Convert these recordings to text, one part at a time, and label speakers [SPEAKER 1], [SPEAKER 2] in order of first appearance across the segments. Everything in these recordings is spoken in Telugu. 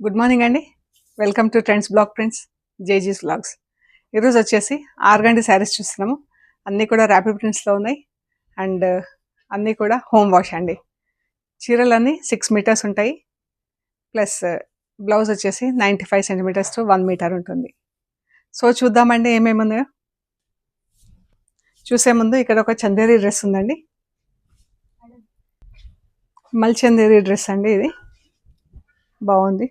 [SPEAKER 1] గుడ్ మార్నింగ్ అండి. Welcome to trends blog prints జేజీస్ వ్లాగ్స్. ఈరోజు వచ్చేసి ఆర్గండి శారీస్ చూస్తున్నాము. అన్నీ కూడా ర్యాపిడ్ ప్రింట్స్లో ఉన్నాయి అండ్ అన్నీ కూడా హోమ్ వాష్ అండి. చీరలన్నీ 6 మీటర్స్ ఉంటాయి, ప్లస్ బ్లౌజ్ వచ్చేసి 95 సెంటీమీటర్స్ టు 1 మీటర్ ఉంటుంది. సో చూద్దామండి ఏమేమి ఉన్నాయో. చూసే ముందు ఇక్కడ ఒక చందేరి డ్రెస్ ఉందండి, మల్ చందేరి డ్రెస్ అండి. ఇది బాగుంది.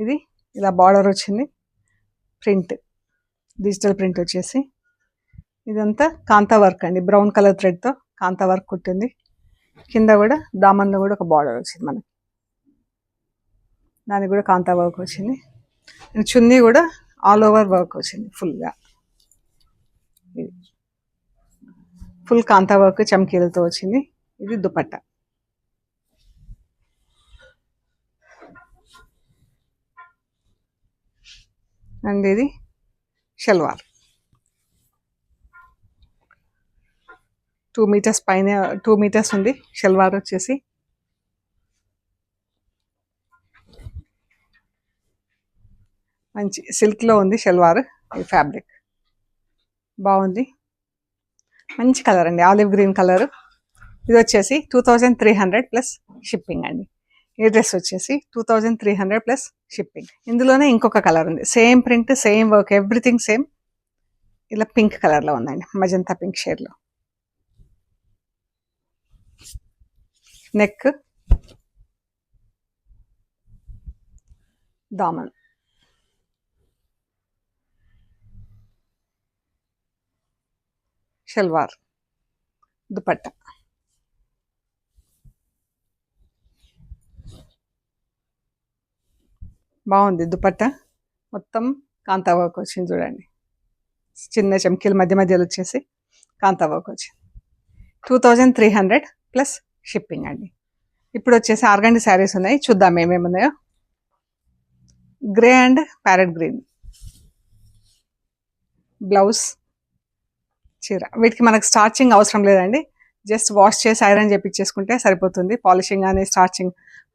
[SPEAKER 1] ఇది ఇలా బార్డర్ వచ్చింది, ప్రింట్ డిజిటల్ ప్రింట్ వచ్చేసి ఇదంతా కాంతా వర్క్ అండి. బ్రౌన్ కలర్ థ్రెడ్తో కాంతా వర్క్ కుట్టింది. కింద కూడా దామన్లో కూడా ఒక బార్డర్ వచ్చింది మనకి, దానికి కూడా కాంతా వర్క్ వచ్చింది. చున్నీ కూడా ఆల్ ఓవర్ వర్క్ వచ్చింది ఫుల్గా. ఇది ఫుల్ కాంతా వర్క్ చమ్కీలతో వచ్చింది. ఇది దుపట్టా. అండ్ ఇది షల్వార్. 2 మీటర్స్ పైన 2 మీటర్స్ ఉంది షల్వార్ వచ్చేసి. మంచి సిల్క్లో ఉంది షల్వార్. ఈ ఫ్యాబ్రిక్ బాగుంది, మంచి కలర్ అండి, ఆలివ్ గ్రీన్ కలర్. ఇది వచ్చేసి 2300 ప్లస్ షిప్పింగ్ అండి. ఈ డ్రెస్ వచ్చేసి 2300 ప్లస్ షిప్పింగ్. ఇందులోనే ఇంకొక కలర్ ఉంది, same print same work everything same. ఇలా పింక్ కలర్లో ఉందండి, మజంతా పింక్ షేడ్లో. నెక్, దామన్, షల్వార్, దుపట్టా. బాగుంది దుపట్టా, మొత్తం కాంతా వర్క్ వచ్చింది చూడండి. చిన్న చమ్కీలు మధ్య మధ్యలో వచ్చేసి కాంతా వర్క్ వచ్చింది. 2300 ప్లస్ షిప్పింగ్ అండి. ఇప్పుడు వచ్చేసి ఆర్గండి శారీస్ ఉన్నాయి, చూద్దాం ఏమేమి ఉన్నాయో. Grey and parrot green blouse, చీర. వీటికి మనకు స్టార్చింగ్ అవసరం లేదండి, జస్ట్ వాష్ చేసి ఐరన్ చేపించేసుకుంటే సరిపోతుంది. పాలిషింగ్ కానీ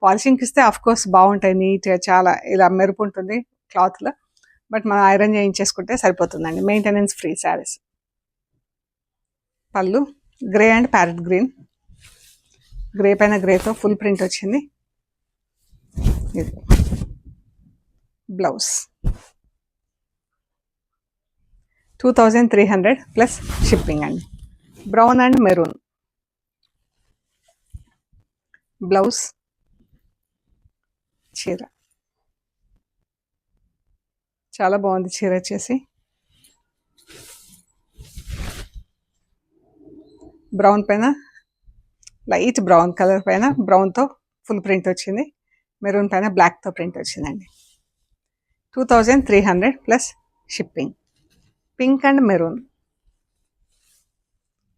[SPEAKER 1] పాలిషింగ్కి ఇస్తే అఫ్ కోర్స్ బాగుంటాయి, నీట్గా చాలా ఇలా మెరుపు ఉంటుంది క్లాత్లో. బట్ మనం ఐరన్ చేయించేసుకుంటే సరిపోతుందండి, మెయింటెనెన్స్ ఫ్రీ శారీస్. పళ్ళు grey and parrot green, grey పైన గ్రేతో ఫుల్ ప్రింట్ వచ్చింది. ఇది బ్లౌజ్ 2300 ప్లస్ షిప్పింగ్ అండి. బ్రౌన్ అండ్ మెరూన్ బ్లౌజ్, చీర. చాలా బాగుంది చీర వచ్చేసి. బ్రౌన్ పైన లైట్ బ్రౌన్ కలర్ పైన బ్రౌన్తో ఫుల్ ప్రింట్ వచ్చింది, మెరూన్ పైన బ్లాక్తో ప్రింట్ వచ్చిందండి. 2300 plus shipping. Pink and maroon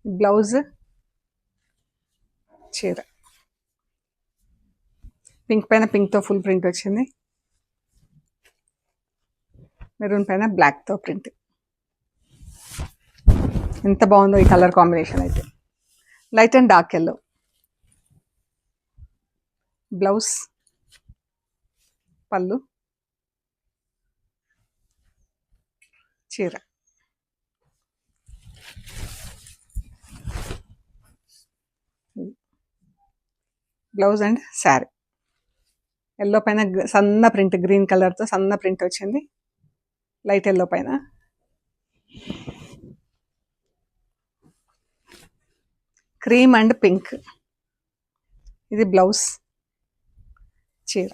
[SPEAKER 1] blouse, చీర. పింక్ పైన పింక్తో ఫుల్ ప్రింట్ వచ్చింది, మెరూన్ పైన బ్లాక్తో ప్రింట్. ఎంత బాగుందో ఈ కలర్ కాంబినేషన్ అయితే. Light and dark yellow blouse, పళ్ళు, చీర. Blouse and sari. ఎల్లో పైన సన్న ప్రింట్, గ్రీన్ కలర్తో సన్న ప్రింట్ వచ్చింది, లైట్ ఎల్లో పైన. క్రీమ్ అండ్ పింక్, ఇది బ్లౌజ్, చీర.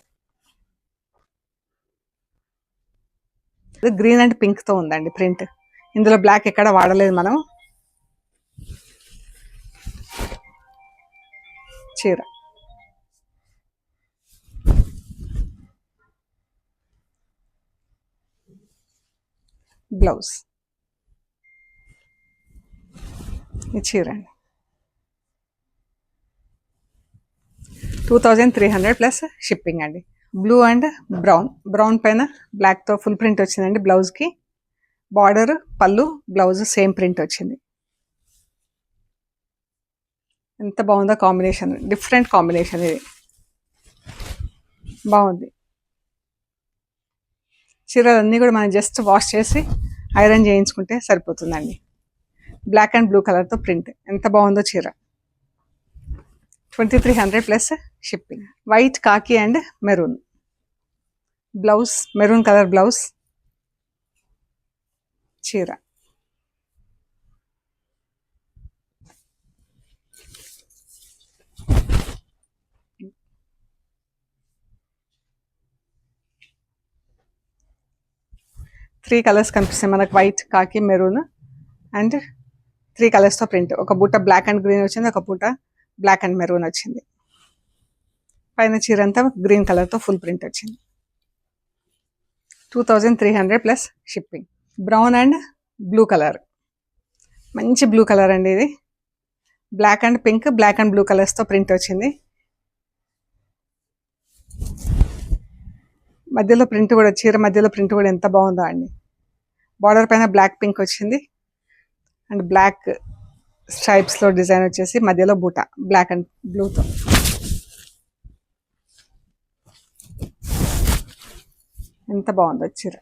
[SPEAKER 1] ఇది గ్రీన్ అండ్ పింక్తో ఉందండి ప్రింట్. ఇందులో బ్లాక్ ఎక్కడ వాడలేదు మనం. చీర, బ్లౌజ్, ఈ చీర అండి. 2300 ప్లస్ షిప్పింగ్ అండి. బ్లూ అండ్ బ్రౌన్ పైన బ్లాక్తో ఫుల్ ప్రింట్ వచ్చిందండి. బ్లౌజ్కి బార్డర్, పళ్ళు, బ్లౌజ్ సేమ్ ప్రింట్ వచ్చింది. ఎంత బాగుందో కాంబినేషన్, డిఫరెంట్ కాంబినేషన్. ఇది బాగుంది. చీరలన్నీ కూడా మనం జస్ట్ వాష్ చేసి ఐరన్ చేయించుకుంటే సరిపోతుందండి. బ్లాక్ అండ్ బ్లూ కలర్తో ప్రింట్ ఎంత బాగుందో చీర. 2300 ప్లస్ షిప్పింగ్. వైట్, కాకి and maroon blouse, maroon colour blouse, చీర. త్రీ కలర్స్ కనిపిస్తాయి మనకు, వైట్, కాకి, మెరూన్ అండ్ 3 కలర్స్తో ప్రింట్. ఒక బూట బ్లాక్ అండ్ గ్రీన్ వచ్చింది, ఒక బూట బ్లాక్ అండ్ మెరూన్ వచ్చింది. పైన చీర అంతా గ్రీన్ కలర్తో ఫుల్ ప్రింట్ వచ్చింది. 2300 plus shipping. Brown and blue colour, మంచి బ్లూ కలర్ అండి ఇది. Black and pink, black and blue కలర్స్తో ప్రింట్ వచ్చింది. మధ్యలో ప్రింట్ కూడా, చీర మధ్యలో ప్రింట్ కూడా ఎంత బాగుందో అండి. బార్డర్ పైన బ్లాక్ పింక్ వచ్చింది అండ్ బ్లాక్ స్ట్రైప్స్లో డిజైన్ వచ్చేసి మధ్యలో బూట బ్లాక్ అండ్ బ్లూతో. ఎంత బాగుందో చీర.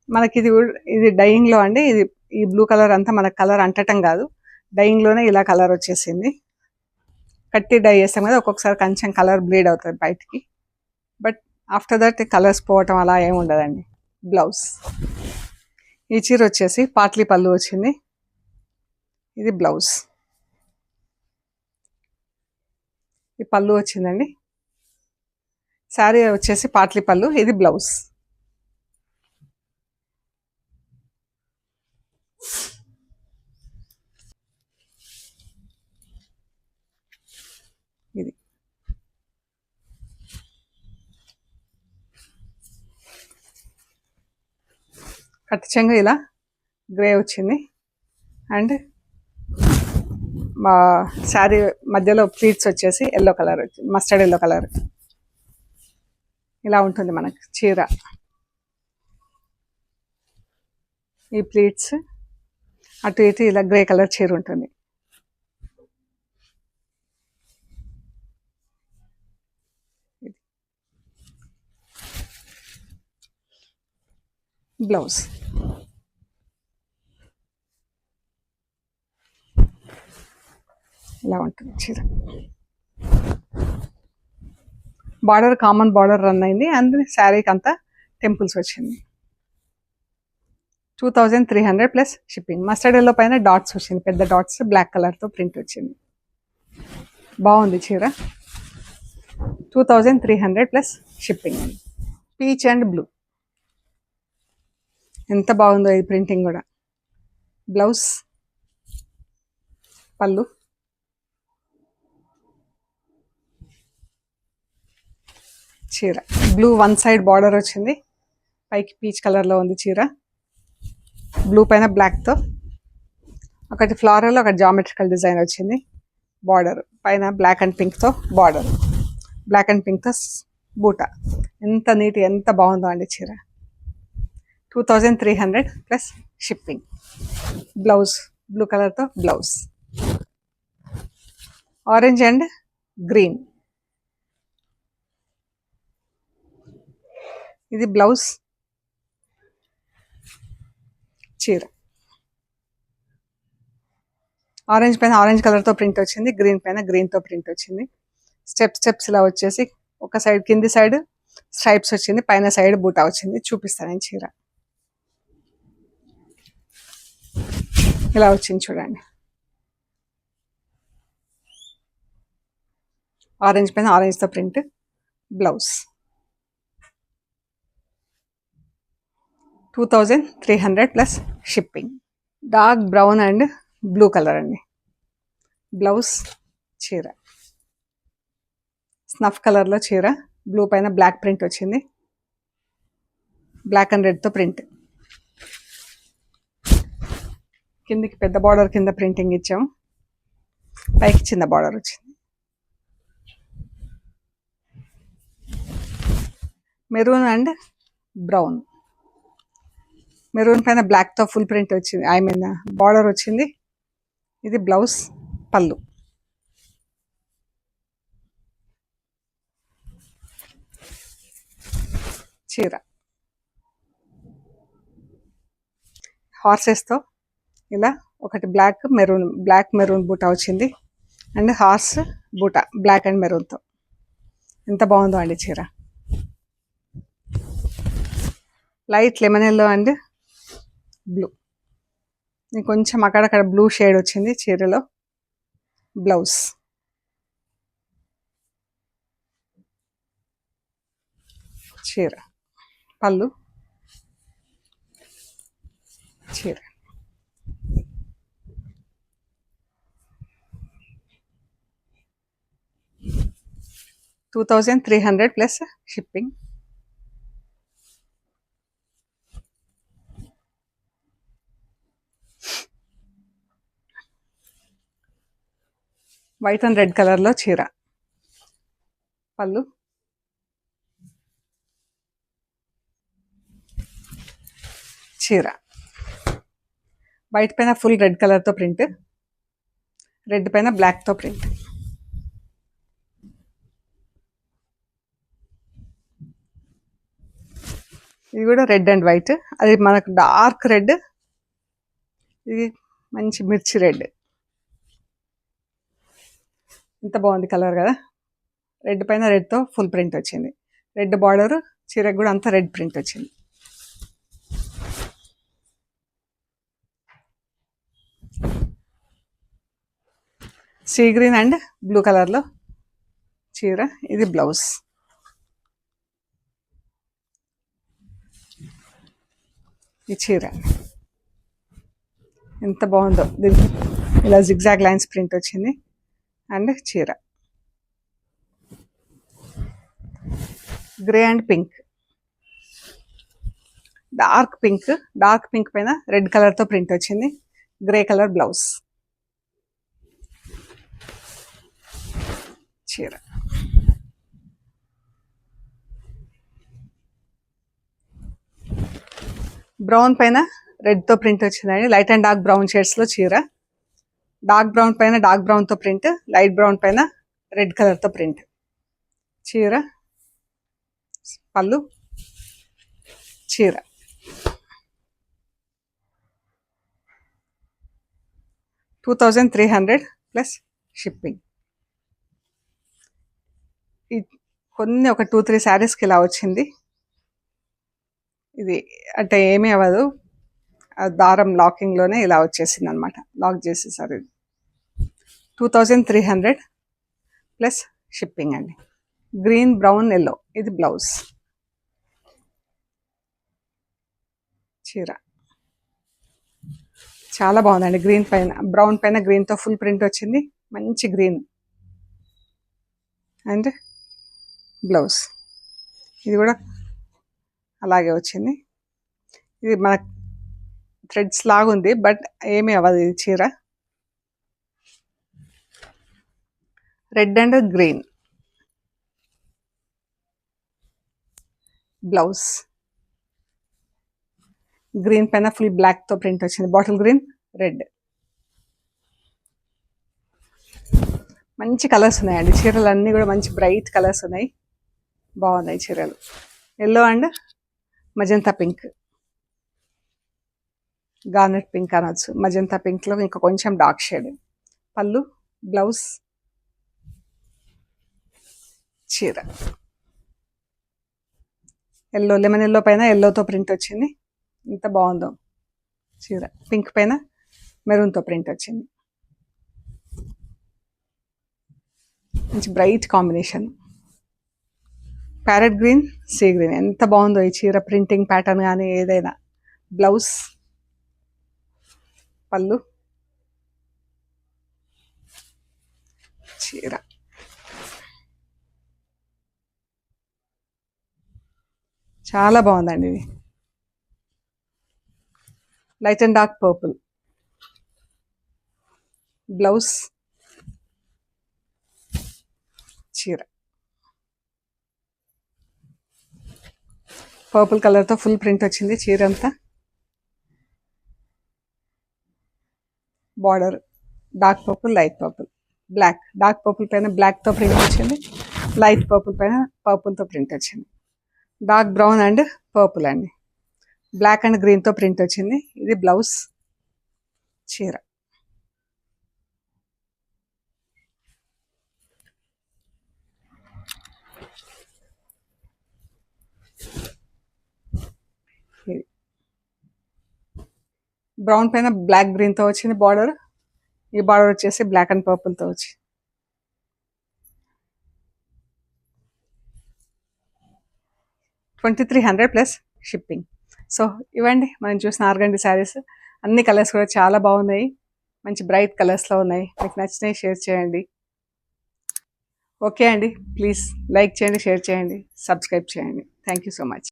[SPEAKER 1] మనకి ఇది డైయింగ్లో అండి. ఇది ఈ బ్లూ కలర్ అంతా మనకు కలర్ అంటటం కాదు, డైయింగ్లోనే ఇలా కలర్ వచ్చేసింది. కట్టి డై చేస్తాం కదా, ఒక్కొక్కసారి కొంచెం కలర్ బ్లీడ్ అవుతుంది బయటికి, బట్ ఆఫ్టర్ దట్ కలర్స్ పోవటం అలా ఏమి ఉండదండి. బ్లౌజ్. ఈ చీర వచ్చేసి పాట్లీ పళ్ళు వచ్చింది. ఇది బ్లౌజ్. ఈ పళ్ళు వచ్చిందండి. శారీ వచ్చేసి పాట్లీ పళ్ళు, ఇది బ్లౌజ్. ఇది కట్టించంగా ఇలా గ్రే వచ్చింది అండ్ మా శారీ మధ్యలో ప్లీట్స్ వచ్చేసి ఎల్లో కలర్ వచ్చింది, మస్టర్డ్ ఎల్లో కలర్. ఇలా ఉంటుంది మనకు చీర. ఈ ప్లీట్స్ అటు ఇటు ఇలా గ్రే కలర్ చీర ఉంటుంది. బ్లౌజ్. ఇలా ఉంటుంది చీర. బార్డర్ కామన్ బార్డర్ రన్ అయింది అండ్ శారీకి అంతా టెంపుల్స్ వచ్చింది. 2300 ప్లస్ షిప్పింగ్. మస్టర్డ్ ఎల్లో పైన డాట్స్ వచ్చింది, పెద్ద డాట్స్, బ్లాక్ కలర్తో ప్రింట్ వచ్చింది. బాగుంది చీర. 2300 plus shipping. Peach and blue ఎంత బాగుందో ఈ ప్రింటింగ్ కూడా. బ్లౌజ్, పళ్ళు, చీర. బ్లూ వన్ సైడ్ బార్డర్ వచ్చింది, పైకి పీచ్ కలర్లో ఉంది చీర. బ్లూ పైన బ్లాక్తో ఒకటి ఫ్లారల్, ఒకటి జామెట్రికల్ డిజైన్ వచ్చింది. బార్డర్ పైన బ్లాక్ అండ్ పింక్తో బార్డర్, బ్లాక్ అండ్ పింక్తో బూట. ఎంత నీట్, ఎంత బాగుందో అండి చీర. 2300 ప్లస్ షిప్పింగ్. బ్లౌజ్ బ్లూ కలర్తో బ్లౌజ్. ఆరెంజ్ అండ్ గ్రీన్, ఇది బ్లౌజ్, చీర. ఆరెంజ్ పైన ఆరెంజ్ కలర్తో ప్రింట్ వచ్చింది, గ్రీన్ పైన గ్రీన్తో ప్రింట్ వచ్చింది. స్టెప్స్ ఇలా వచ్చేసి ఒక సైడ్, కింది సైడ్ స్ట్రైప్స్ వచ్చింది, పైన సైడ్ బూటా వచ్చింది. చూపిస్తాను నేను చీర. ఇలా వచ్చింది చూడండి. ఆరెంజ్ పైన ఆరెంజ్తో print. Blouse. 2300 plus shipping. Dark brown and blue colour అండి. బ్లౌజ్, చీర. స్నఫ్ కలర్లో చీర, బ్లూ పైన బ్లాక్ ప్రింట్ వచ్చింది, బ్లాక్ అండ్ రెడ్తో ప్రింట్. కిందికి పెద్ద బార్డర్ కింద ప్రింటింగ్ ఇచ్చాము, పైకి చిన్న బార్డర్ వచ్చింది. Maroon and brown. మెరూన్ పైన బ్లాక్తో ఫుల్ ప్రింట్ వచ్చింది, ఐ మీన్ బార్డర్ వచ్చింది. ఇది బ్లౌజ్, పళ్ళు. చీర హార్సెస్తో ఇలా ఒకటి బ్లాక్ మెరూన్ బూటా వచ్చింది అండ్ హార్స్ బూటా బ్లాక్ అండ్ మెరూన్తో ఎంత బాగుందో అండి చీర. Light lemon yellow and blue, కొంచెం అక్కడక్కడ బ్లూ షేడ్ వచ్చింది చీరలో. బ్లౌజ్ చీర, పళ్ళు చీర. $2,300 plus shipping. White and red కలర్లో చీర, పళ్ళు చీర. వైట్ పైన ఫుల్ రెడ్ కలర్తో ప్రింట్, రెడ్ పైన బ్లాక్తో ప్రింట్. ఇది కూడా రెడ్ అండ్ వైట్, అది మనకు డార్క్ రెడ్, ఇది మంచి మిర్చి రెడ్. ఎంత బాగుంది కలర్ కదా. రెడ్ పైన రెడ్తో ఫుల్ ప్రింట్ వచ్చింది, రెడ్ బార్డర్, చీరకు కూడా అంతా రెడ్ ప్రింట్ వచ్చింది. సీ గ్రీన్ అండ్ బ్లూ కలర్లో చీర. ఇది బ్లౌజ్. ఈ చీర ఎంత బాగుందో, దీనికి ఇలా జిగ్జాగ్ లైన్స్ ప్రింట్ వచ్చింది అండ్ చీర. Grey and pink, dark pink పైన రెడ్ కలర్తో ప్రింట్ వచ్చింది, గ్రే కలర్ బ్లౌజ్. చీర బ్రౌన్ పైన రెడ్తో ప్రింట్ వచ్చిందండి, లైట్ అండ్ డార్క్ బ్రౌన్ షేడ్స్లో చీర. డార్క్ బ్రౌన్ పైన డార్క్ బ్రౌన్తో ప్రింట్, లైట్ బ్రౌన్ పైన రెడ్ కలర్తో ప్రింట్. చీర, పళ్ళు చీర. $2,300 ప్లస్ షిప్పింగ్. కొన్ని ఒక 2-3 శారీస్కి ఇలా వచ్చింది. ఇది అంటే ఏమీ అవ్వదు, దారం లాకింగ్లోనే ఇలా వచ్చేసింది అనమాట, లాక్ చేసేసారు. ఇది 2,300 ప్లస్ షిప్పింగ్ అండి. గ్రీన్ బ్రౌన్ ఎల్లో, ఇది బ్లౌజ్. చీర చాలా బాగుందండి, గ్రీన్ పైన బ్రౌన్ పైన గ్రీన్తో ఫుల్ ప్రింట్ వచ్చింది, మంచి గ్రీన్ అండ్ బ్లౌజ్. ఇది కూడా అలాగే వచ్చింది. ఇది మన థ్రెడ్స్ లాగుంది బట్ ఏమీ అవ్వదు. ఇది చీర red and green, blouse. Green పైన ఫుల్ బ్లాక్తో ప్రింట్ వచ్చింది, బాటిల్ గ్రీన్ రెడ్. మంచి కలర్స్ ఉన్నాయండి, చీరలు అన్నీ కూడా మంచి బ్రైట్ కలర్స్ ఉన్నాయి, బాగున్నాయి చీరలు. Yellow and magenta pink, garnet pink అనొచ్చు, మజంతా పింక్లో ఇంకా కొంచెం డార్క్ షేడ్. పళ్ళు బ్లౌజ్ చీర. ఎల్లో లెమన్ ఎల్లో పైన ఎల్లోతో ప్రింట్ వచ్చింది, ఎంత బాగుందో చీర. పింక్ పైన మెరూన్తో ప్రింట్ వచ్చింది, మంచి bright combination. Parrot green, sea green, ఎంత బాగుందో ఈ చీర ప్రింటింగ్ ప్యాటర్న్ కానీ ఏదైనా. బ్లౌజ్, పళ్ళు చీర. చాలా బాగుందండి ఇది. Light and dark purple, blouse చీర. పర్పుల్ కలర్తో ఫుల్ ప్రింట్ వచ్చింది చీర అంతా. Border dark purple, light purple, black. Dark purple పైన బ్లాక్తో ప్రింట్ వచ్చింది, లైట్ పర్పుల్ పైన పర్పుల్తో ప్రింట్ వచ్చింది. డార్క్ బ్రౌన్ అండ్ పర్పుల్ అండి. బ్లాక్ అండ్ గ్రీన్తో ప్రింట్ వచ్చింది. ఇది బ్లౌజ్ చీర. బ్రౌన్ పైన బ్లాక్ గ్రీన్తో వచ్చింది బార్డర్. ఈ బార్డర్ వచ్చేసి బ్లాక్ అండ్ పర్పుల్తో వచ్చి 2300 ప్లస్ షిప్పింగ్. సో ఇవ్వండి మనం చూసిన ఆర్గండి శారీస్. అన్ని కలర్స్ కూడా చాలా బాగున్నాయి. మంచి బ్రైట్ కలర్స్లో ఉన్నాయి. మీకు నచ్చినవి షేర్ చేయండి. ఓకే అండి, ప్లీజ్ లైక్ చేయండి, షేర్ చేయండి, సబ్స్క్రైబ్ చేయండి. Thank you so much.